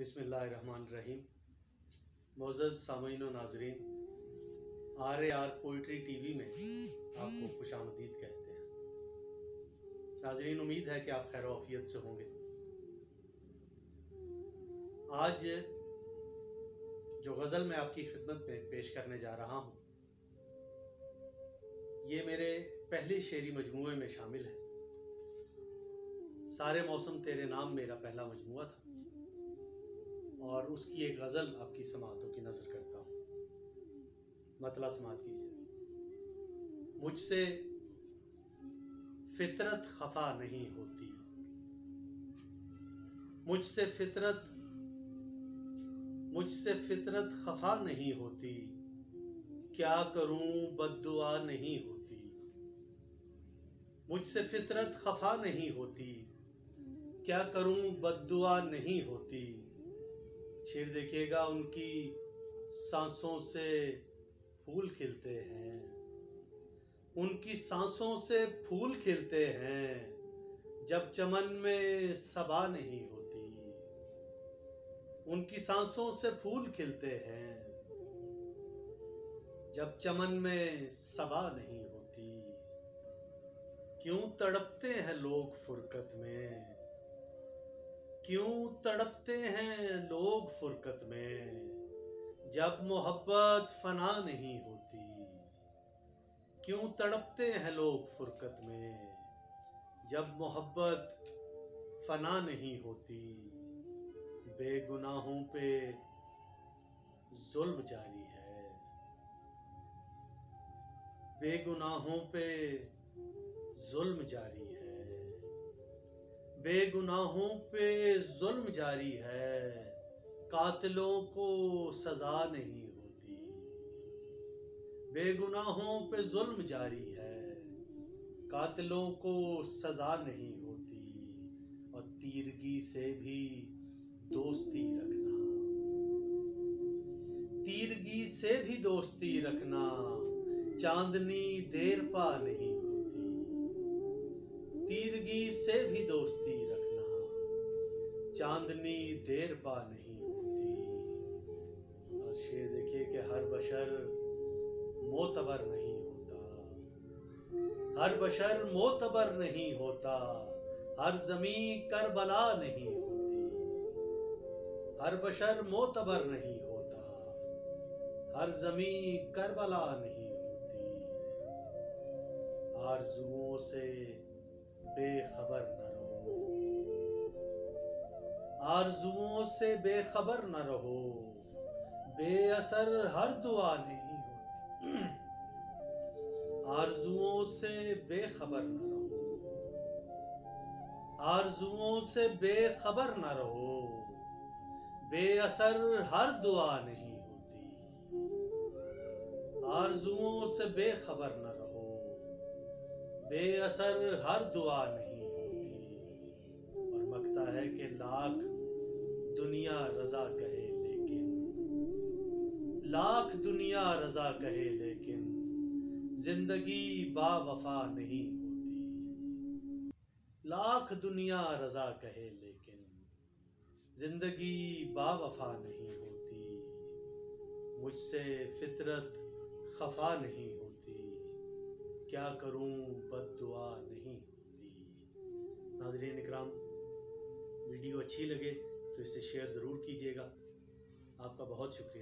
بسم اللہ الرحمن الرحیم۔ معزز سامعین و ناظرین، RAR پوئٹری ٹی وی میں آپ کو خوش آمدید کہتے ہیں۔ ناظرین، امید ہے کہ آپ خیر و عافیت سے ہوں گے۔ آج جو غزل میں آپ کی خدمت میں پیش کرنے جا رہا ہوں، یہ میرے پہلے شعری مجموعے میں شامل ہے۔ سارے موسم تیرے نام میرا پہلا مجموعہ تھا، اور اس کی ایک غزل آپ کی سماعتوں کی نظر کرتا ہوں۔ مطلع سماعت کیجیے۔ مجھ سے فطرت خفا نہیں ہوتی، مجھ سے فطرت خفا نہیں ہوتی، کیا کروں بد دعا نہیں ہوتی۔ مجھ سے فطرت خفا نہیں ہوتی، کیا کروں بد دعا نہیں ہوتی۔ شعر دیکھیے گا، ان کی سانسوں سے پھول کھلتے ہیں، ان کی سانسوں سے پھول کھلتے ہیں، جب چمن میں صبا نہیں ہوتی۔ ان کی سانسوں سے پھول کھلتے ہیں، جب چمن میں صبا نہیں ہوتی۔ کیوں تڑپتے ہیں لوگ فرقت میں، کیوں تڑپتے ہیں لوگ فرقت میں، جب محبت فنا نہیں ہوتی۔ کیوں تڑپتے ہیں لوگ فرقت میں، جب محبت فنا نہیں ہوتی۔ بے گناہوں پہ ظلم جاری ہے، بے گناہوں پہ ظلم جاری ہے، بے گناہوں پہ ظلم جاری ہے، قاتلوں کو سزا نہیں ہوتی۔ بے گناہوں پہ ظلم جاری ہے، قاتلوں کو سزا نہیں ہوتی۔ اور تیرگی سے بھی دوستی رکھنا، تیرگی سے بھی دوستی رکھنا، چاندنی دیر پا نہیں ہوتی۔ تیرگی سے بھی دوستی رکھنا، چاندنی دیر پا نہیں ہوتی۔ اور شعر دیکھیے کہ ہر بشر معتبر نہیں ہوتا، ہر بشر معتبر نہیں ہوتا، ہر زمیں کربلا نہیں ہوتی۔ ہر بشر معتبر نہیں ہوتا، ہر زمیں کربلا نہیں ہوتی۔ آرزوؤں سے بے خبر نہ رہو، آرزوؤں سے بے خبر نہ رہو، بے اثر ہر دعا نہیں ہوتی۔ آرزوؤں سے بے خبر نہ رہو، آرزوؤں سے بے خبر نہ رہو، بے اثر ہر دعا نہیں ہوتی۔ آرزوؤں سے بے خبر نہ رہو، بے اثر ہر دعا نہیں ہوتی۔ اور مکتا ہے کہ لاکھ دنیا رضا کہے لیکن، لاکھ دنیا رضا کہے لیکن، زندگی با وفا نہیں ہوتی۔ لاکھ دنیا رضا کہے لیکن، زندگی با وفا نہیں ہوتی۔ مجھ سے فطرت خفا نہیں ہوتی، کیا کروں بد دعا نہیں ہوتی۔ ناظرین اکرام، ویڈیو اچھی لگے تو اسے شیئر ضرور کیجیے گا۔ آپ کا بہت شکریہ۔